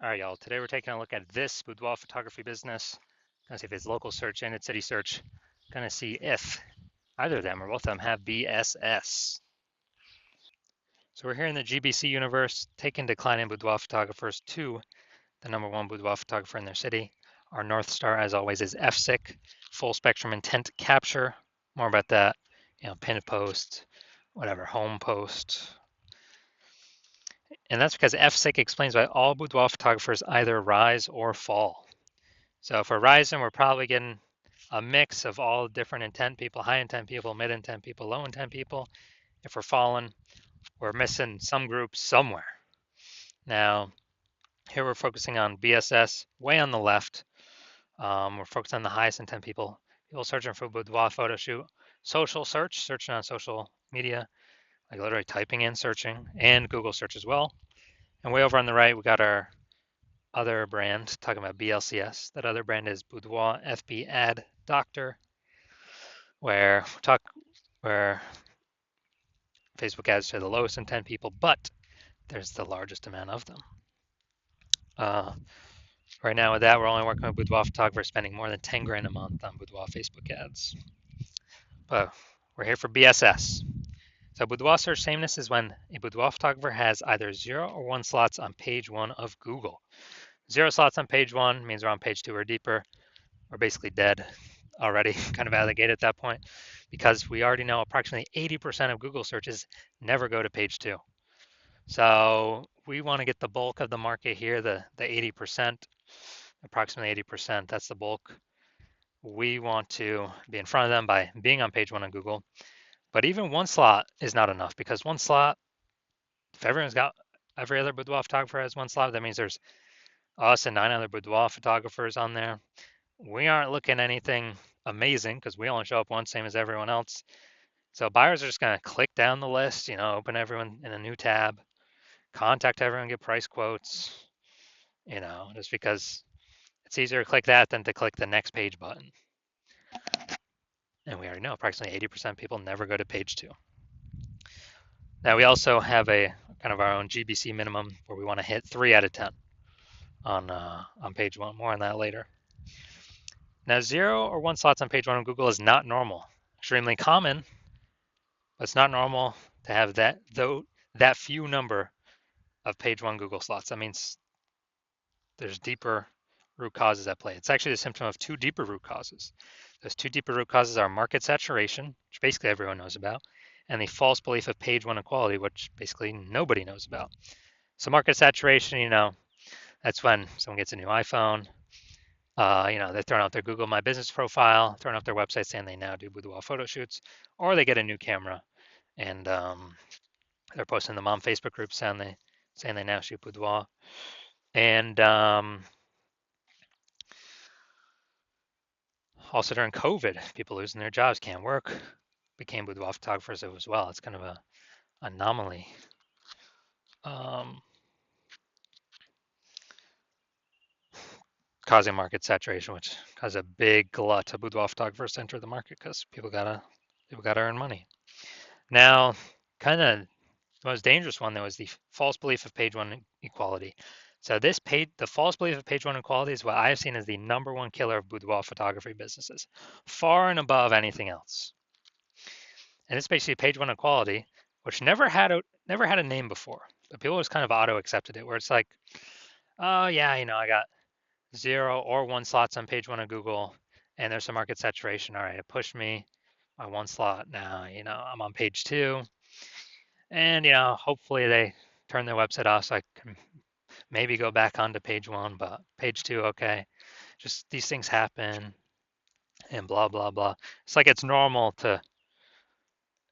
All right, y'all. Today we're taking a look at this boudoir photography business. Gonna see if it's local search and it's city search. Gonna see if either of them or both of them have BSS. So we're here in the GBC universe, taking declining boudoir photographers to the #1 boudoir photographer in their city. Our North Star, as always, is FSIC, full spectrum intent capture. More about that, pinned post, whatever, home post. And that's because FSIC explains why all boudoir photographers either rise or fall. So if we're rising, we're probably getting a mix of all different intent people, high intent people, mid intent people, low intent people. If we're falling, we're missing some group somewhere. Now, here we're focusing on BSS way on the left. We're focused on the highest intent people, people searching for boudoir photo shoot, social search, searching on social media, like literally typing in searching, and Google search as well. And way over on the right, we got our other brand, talking about BLCS. That other brand is Boudoir FB Ad Doctor, where Facebook ads to the lowest intent people, but there's the largest amount of them. Right now with that, we're only working with boudoir photographers spending more than 10 grand a month on boudoir Facebook ads. But we're here for BSS. So boudoir search sameness is when a boudoir photographer has either 0 or 1 slots on page 1 of Google. 0 slots on page 1 means we're on page 2 or deeper. We're basically dead already, kind of out of the gate at that point, because we already know approximately 80% of Google searches never go to page 2. So we want to get the bulk of the market here, the 80%, approximately 80%. That's the bulk. We want to be in front of them by being on page 1 on Google. But even 1 slot is not enough, because 1 slot, if every other boudoir photographer has 1 slot, that means there's us and 9 other boudoir photographers on there. We aren't looking anything amazing because we only show up once, same as everyone else. So buyers are just going to click down the list, open everyone in a new tab, contact everyone, get price quotes, just because it's easier to click that than to click the next page button. And we already know approximately 80% of people never go to page 2. Now we also have a kind of our own GBC minimum where we want to hit 3 out of 10 on page 1. More on that later. Now 0 or 1 slots on page 1 on Google is not normal. Extremely common, but it's not normal to have that few number of page 1 Google slots. That means there's deeper root causes at play. It's actually the symptom of 2 deeper root causes. Those 2 deeper root causes are market saturation, which basically everyone knows about, and the false belief of page 1 equality, which basically nobody knows about. So market saturation, that's when someone gets a new iPhone, they're throwing out their Google My Business profile, throwing out their website saying they now do boudoir photo shoots, or they get a new camera and they're posting them on Facebook groups saying they now shoot boudoir. And also during COVID, people losing their jobs, can't work, became boudoir photographers as well. It's kind of an anomaly. Causing market saturation, which caused a big glut of boudoir photographers to enter the market because people gotta earn money. Now, kind of the most dangerous one though is the false belief of page 1 equality. So the false belief of page 1 equality is what I've seen as the #1 killer of boudoir photography businesses, far and above anything else. And it's basically page 1 equality, which never had a name before, but people just kind of auto accepted it, where it's like, oh yeah, I got 0 or 1 slots on page 1 of Google, and there's some market saturation. All right, it pushed me by 1 slot. Now, I'm on page 2, and hopefully they turn their website off so I can maybe go back onto page 1, but page 2, okay. Just these things happen, and blah blah blah. It's like it's normal to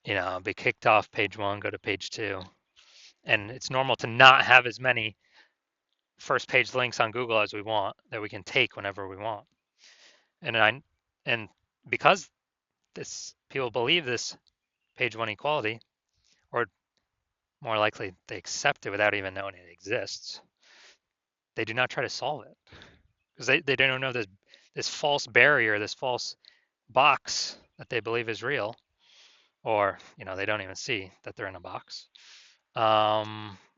be kicked off page 1, go to page 2, and it's normal to not have as many first page links on Google as we want that we can take whenever we want. And because people believe this page 1 equality, or more likely they accept it without even knowing it exists, they do not try to solve it because they don't know this false barrier, this false box that they believe is real, or they don't even see that they're in a box.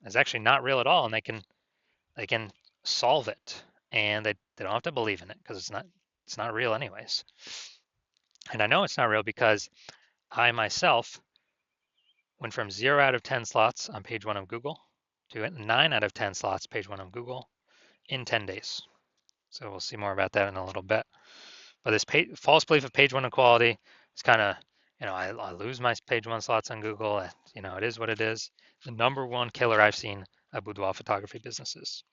Is actually not real at all, and they can solve it, and they don't have to believe in it because it's not real anyways. And I know it's not real because I myself went from 0 out of 10 slots on page one of Google to 9 out of 10 slots page one of Google in 10 days. So we'll see more about that in a little bit. But this false belief of page one equality is kind of, I lose my page one slots on Google. It is what it is. The number one killer I've seen of boudoir photography businesses.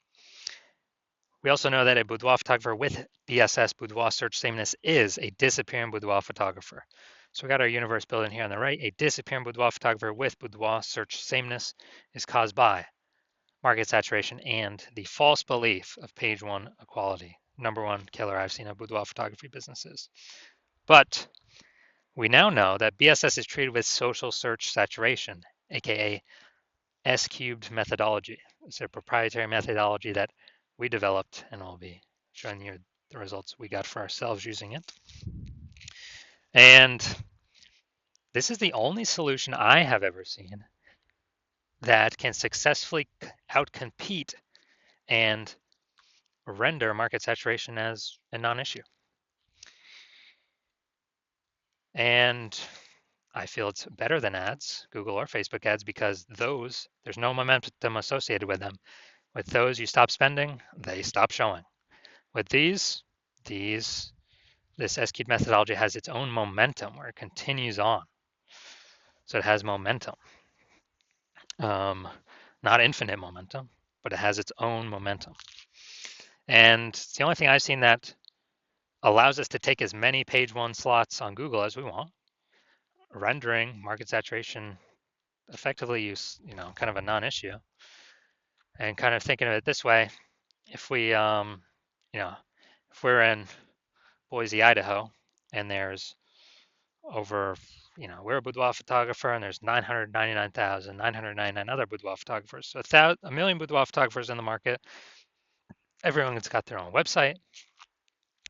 We also know that a boudoir photographer with BSS, boudoir search sameness, is a disappearing boudoir photographer. So we got our universe building here on the right. A disappearing boudoir photographer with boudoir search sameness is caused by market saturation and the false belief of page one equality. Number one killer I've seen of boudoir photography businesses. But we now know that BSS is treated with social search saturation, aka S cubed methodology. It's a proprietary methodology that we developed, and I'll be showing you the results we got for ourselves using it. And this is the only solution I have ever seen that can successfully outcompete and render market saturation as a non-issue. And I feel it's better than ads, Google or Facebook ads, because there's no momentum associated with them. With those, you stop spending, they stop showing. With this S-cubed methodology has its own momentum where it continues on. So it has momentum. Not infinite momentum, but it has its own momentum. And it's the only thing I've seen that allows us to take as many page one slots on Google as we want, rendering market saturation effectively kind of a non-issue. And kind of thinking of it this way, if if we're in Boise, Idaho, and there's over, we're a boudoir photographer, and there's 999,999 other boudoir photographers. So a million boudoir photographers in the market. Everyone's got their own website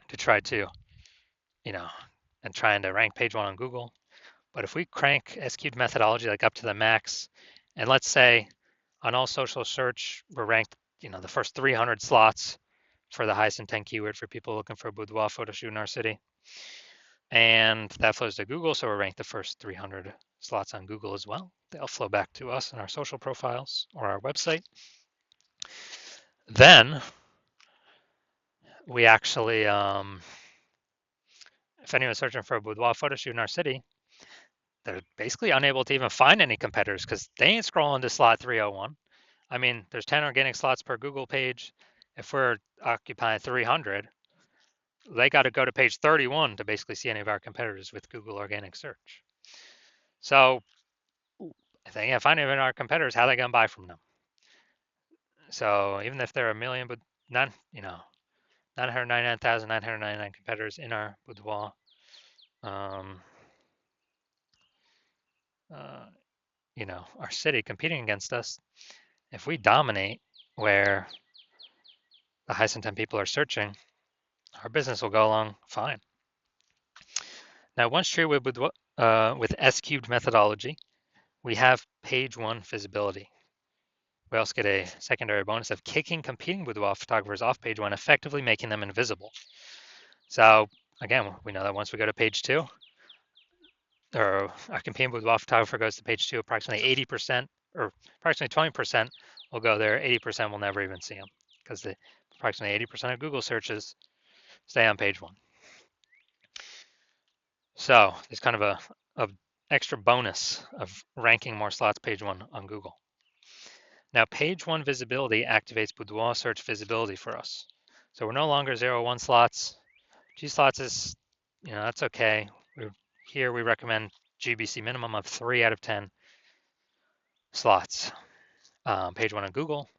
to try to, and trying to rank page one on Google. But if we crank S-cubed methodology like up to the max, and let's say on all social search, we're ranked, the first 300 slots for the highest intent keyword for people looking for a boudoir photo shoot in our city. And that flows to Google, so we're ranked the first 300 slots on Google as well. They'll flow back to us in our social profiles or our website. Then we actually, if anyone's searching for a boudoir photo shoot in our city, they're basically unable to even find any competitors because they ain't scrolling to slot 301. I mean, there's 10 organic slots per Google page. If we're occupying 300, they got to go to page 31 to basically see any of our competitors with Google organic search. So if they can't find any of our competitors, how are they going to buy from them? So even if there are a million, but 999,999 competitors in our boudoir, our city competing against us, if we dominate where the highest intent people are searching, our business will go along fine. Now, once true with S-cubed methodology, we have page one visibility. We also get a secondary bonus of kicking competing boudoir photographers off page one, effectively making them invisible. So again, we know that once we go to page two, or our competing boudoir photographer goes to page two, approximately 80% or approximately 20% will go there. 80% will never even see them because approximately 80% of Google searches stay on page one. So it's kind of a extra bonus of ranking more slots page one on Google. Now, page one visibility activates boudoir search visibility for us. So we're no longer 0-1 slots. G slots is, that's okay. Here we recommend GBC minimum of 3 out of 10 slots. Page one on Google,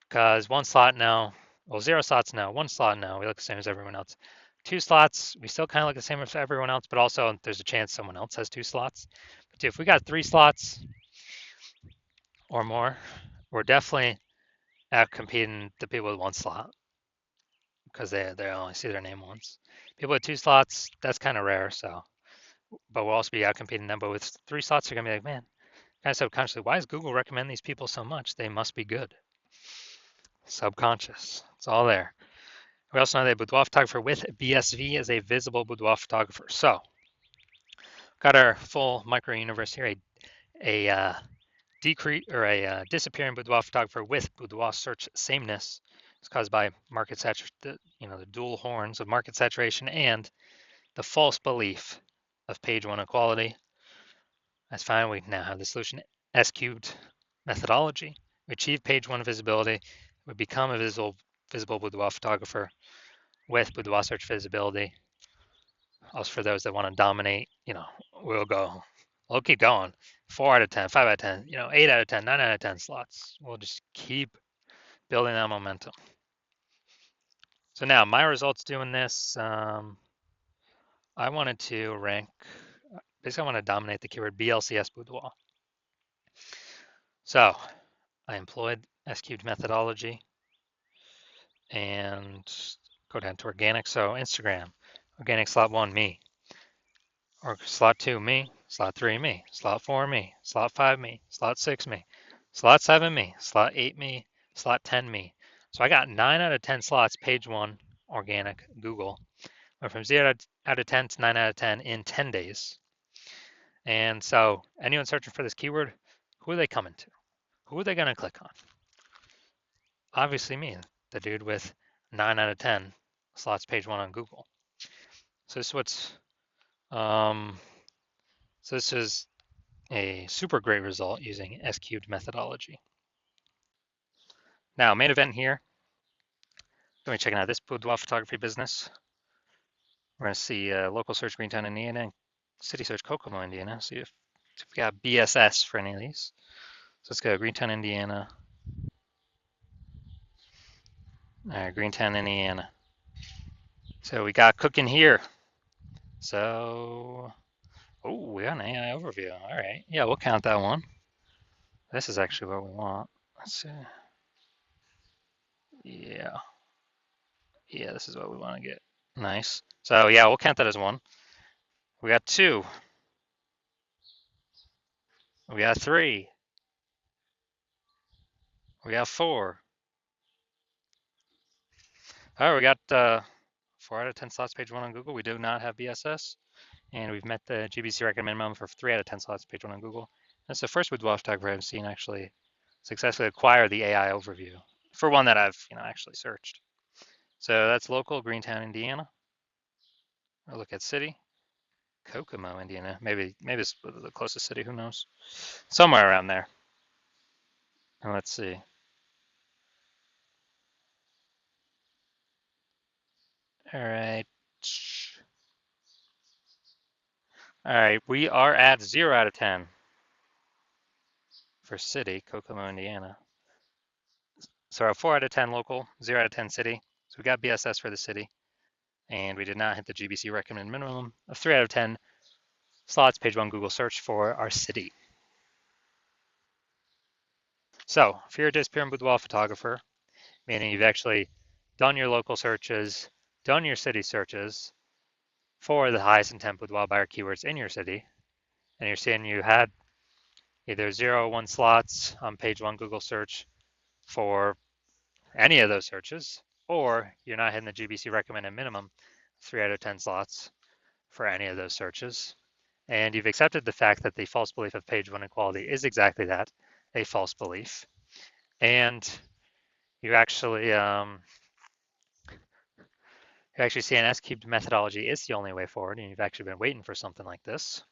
because 1 slot now, well, 0 slots now, 1 slot now, we look the same as everyone else. 2 slots, we still kind of look the same as everyone else, but also there's a chance someone else has 2 slots. But if we got 3 slots or more, we're definitely out competing the people with 1 slot because they only see their name once. People with 2 slots, that's kind of rare. So, but we'll also be out competing them. But with 3 slots, you're gonna be like, man, kind of subconsciously, why does Google recommend these people so much? They must be good. Subconscious. It's all there. We also know that boudoir photographer with BSV is a visible boudoir photographer. So, got our full micro universe here. A decrease or a disappearing boudoir photographer with boudoir search sameness is caused by market saturation, the dual horns of market saturation and the false belief of page one equality. That's fine. We now have the solution S cubed methodology. We achieve page one visibility. We become a visible boudoir photographer with boudoir search visibility. Also, for those that want to dominate, we'll keep going. 4 out of 10, 5 out of 10, 8 out of 10, 9 out of 10 slots. We'll just keep building that momentum. So now my results doing this, I wanted to rank, basically I want to dominate the keyword BLCS boudoir. So I employed S cubed methodology and go down to organic. So Instagram, organic slot 1, me. Or slot 2, me. Slot 3, me. Slot 4, me. Slot 5, me. Slot 6, me. Slot 7, me. Slot 8, me. Slot 10, me. So I got 9 out of 10 slots, page 1, organic, Google. Went from 0 out of 10 to 9 out of 10 in 10 days. And so anyone searching for this keyword, who are they coming to? Who are they going to click on? Obviously me, the dude with 9 out of 10 slots, page 1 on Google. So this is a super great result using S cubed methodology. Now, main event here, going to be checking out this boudoir photography business. We're going to see local search Greentown, Indiana, and city search Kokomo, Indiana. See if we got BSS for any of these. So let's go Greentown, Indiana. All right, Greentown, Indiana. So we got cooking here. So, oh, we got an AI overview. All right, yeah, we'll count that one. This is actually what we want. Let's see. Yeah, this is what we want to get. Nice. So yeah, we'll count that as one. We got 2. We got 3. We got 4. All right, we got 4 out of 10 slots, page 1 on Google. We do not have BSS, and we've met the GBC recommend minimum for 3 out of 10 slots, page 1 on Google. That's the first boudoir photographer I've seen actually successfully acquire the AI overview for one that I've actually searched. So that's local, Greentown, Indiana. I'll look at city, Kokomo, Indiana. Maybe it's the closest city. Who knows? Somewhere around there. And let's see. All right. All right, we are at 0 out of 10 for city, Kokomo, Indiana. So our 4 out of 10 local, 0 out of 10 city. So we got BSS for the city, and we did not hit the GBC recommended minimum of 3 out of 10 slots, page 1 Google search for our city. So if you're a disappearing boudoir photographer, meaning you've actually done your local searches, done your city searches for the highest intent boudoir buyer keywords in your city, and you're seeing you had either 0 or 1 slots on page 1 Google search for any of those searches, or you're not hitting the GBC recommended minimum 3 out of 10 slots for any of those searches, and you've accepted the fact that the false belief of page 1 equality is exactly that, a false belief, and you actually see an S-cubed methodology is the only way forward, and you've actually been waiting for something like this.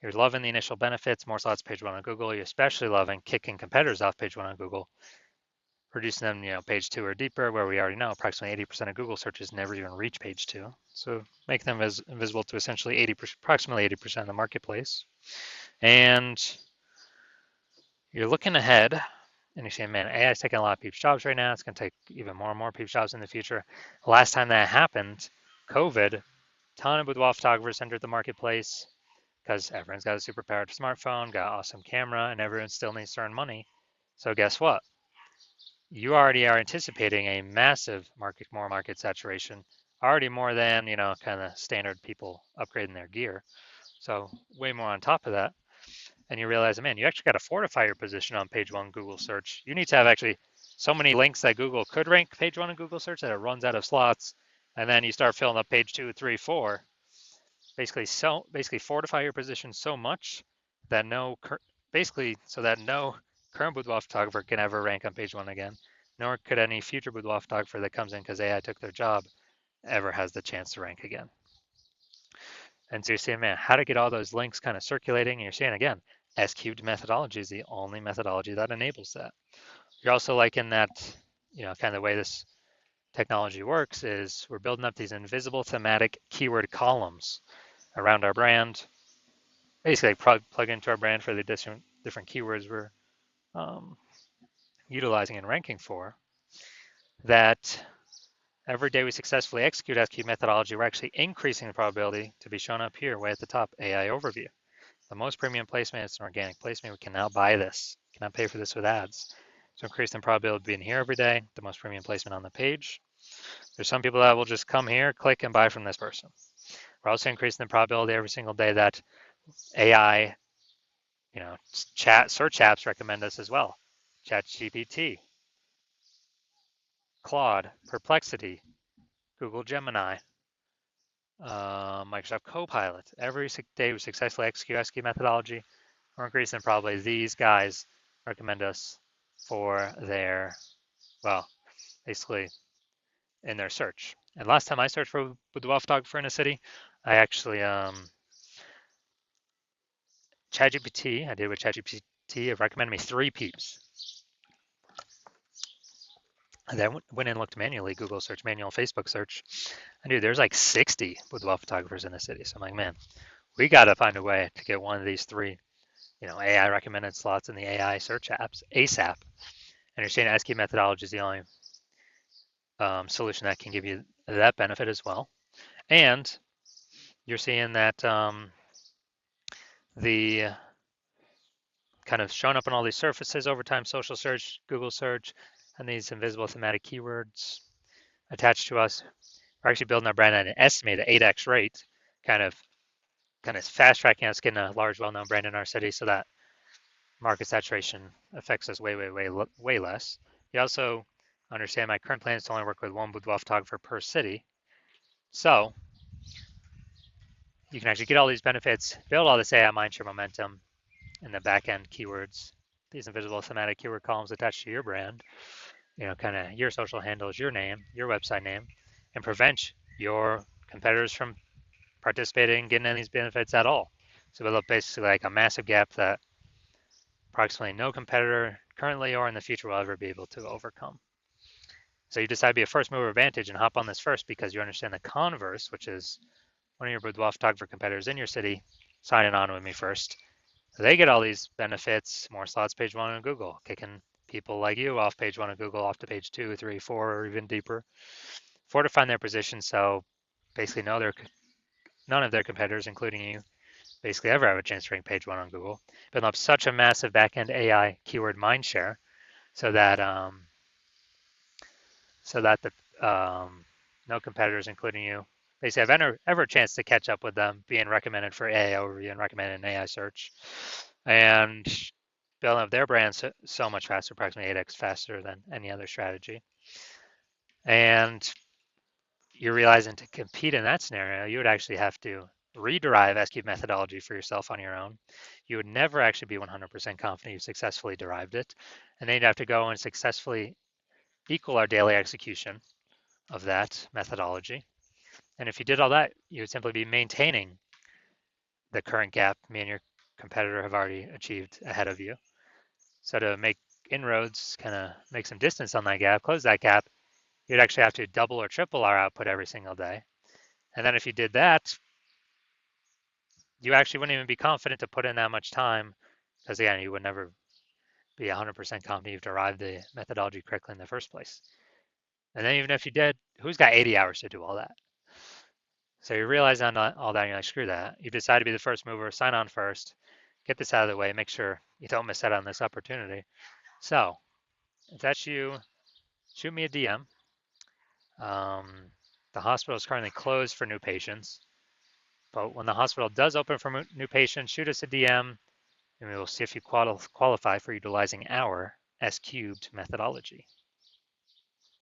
You're loving the initial benefits, more slots page 1 on Google. You're especially loving kicking competitors off page 1 on Google, reducing them, page 2 or deeper, where we already know approximately 80% of Google searches never even reach page 2. So make them visible to essentially approximately 80% of the marketplace. And you're looking ahead and you're saying, man, AI is taking a lot of people's jobs right now. It's going to take even more and more people's jobs in the future. Last time that happened, COVID, a ton of boudoir photographers entered the marketplace because everyone's got a super powered smartphone, got awesome camera, and everyone still needs to earn money. So guess what? You already are anticipating a massive market saturation, already more than, kind of standard people upgrading their gear. So way more on top of that. And you realize, man, you actually got to fortify your position on page 1 Google search. You need to have actually so many links that Google could rank page one in Google search that it runs out of slots, and then you start filling up page 2, 3, 4. Basically fortify your position so much that no current boudoir photographer can ever rank on page one again, nor could any future boudoir photographer that comes in because AI took their job ever has the chance to rank again. And so you're saying, man, how to get all those links kind of circulating, and you're saying again, S-cubed methodology is the only methodology that enables that. You're also liking that, kind of the way this technology works is we're building up these invisible thematic keyword columns around our brand, basically plug into our brand for the different keywords we're utilizing and ranking for, that every day we successfully execute S-cubed methodology, we're actually increasing the probability to be shown up here way at the top, AI overview. The most premium placement is an organic placement. We can now buy this, cannot pay for this with ads. So increasing the probability of being here every day, the most premium placement on the page. There's some people that will just come here, click, and buy from this person. We're also increasing the probability every single day that AI, search apps recommend us as well. ChatGPT, Claude, Perplexity, Google Gemini, Microsoft Copilot. Every day we successfully execute SQ methodology, we're increasing probably these guys recommend us for their, basically in their search. And last time I searched for boudoir photographer in a city, I actually, ChatGPT, I did with ChatGPT, it recommended me 3 peeps. And then went and looked manually, Google search, manual Facebook search. And dude, there's like 60 boudoir photographers in the city. So I'm like, man, we got to find a way to get one of these 3, AI recommended slots in the AI search apps ASAP. And you're saying SQ methodology is the only solution that can give you that benefit as well. And you're seeing that the kind of showing up on all these surfaces over time, social search, Google search, and these invisible thematic keywords attached to us. We're actually building our brand at an estimated 8x rate, kind of fast tracking us getting a large, well-known brand in our city so that market saturation affects us way less. You also understand my current plan is to only work with one boudoir photographer per city. So you can actually get all these benefits, build all this AI mindshare momentum in the back-end keywords, these invisible thematic keyword columns attached to your brand, kind of your social handles, your name, your website name, and prevent your competitors from participating, getting any of these benefits at all. So build up basically like a massive gap that approximately no competitor currently or in the future will ever be able to overcome. So you decide to be a first mover advantage and hop on this first because you understand the converse, which is one of your boudoir photographer competitors in your city signing on with me first. They get all these benefits, more slots page 1 on Google, kicking people like you off page 1 of Google off to page 2, 3, 4, or even deeper, fortifying their position so basically none of their competitors, including you, basically ever have a chance to rank page 1 on Google. Building up such a massive backend AI keyword mindshare so that the no competitors, including you, basically have ever a chance to catch up with them, being recommended for AI overview and recommended in AI search, and building up their brand so much faster, approximately 8x faster than any other strategy. And you're realizing to compete in that scenario, you would actually have to rederive SQ methodology for yourself on your own. You would never actually be 100% confident you successfully derived it. And then you'd have to go and successfully equal our daily execution of that methodology. And if you did all that, you would simply be maintaining the current gap me and your competitor have already achieved ahead of you. So to make inroads, kind of make some distance on that gap, close that gap, you'd actually have to double or triple our output every single day. And then if you did that, you actually wouldn't even be confident to put in that much time because again, you would never be 100% confident you've derived the methodology correctly in the first place. And then even if you did, who's got 80 hours to do all that? So you realize on all that, and you're like, screw that. You decide to be the first mover, sign on first, get this out of the way, make sure you don't miss out on this opportunity. So if that's you, shoot me a DM. The hospital is currently closed for new patients, but when the hospital does open for new patients, shoot us a DM, and we will see if you qualify for utilizing our S-cubed methodology.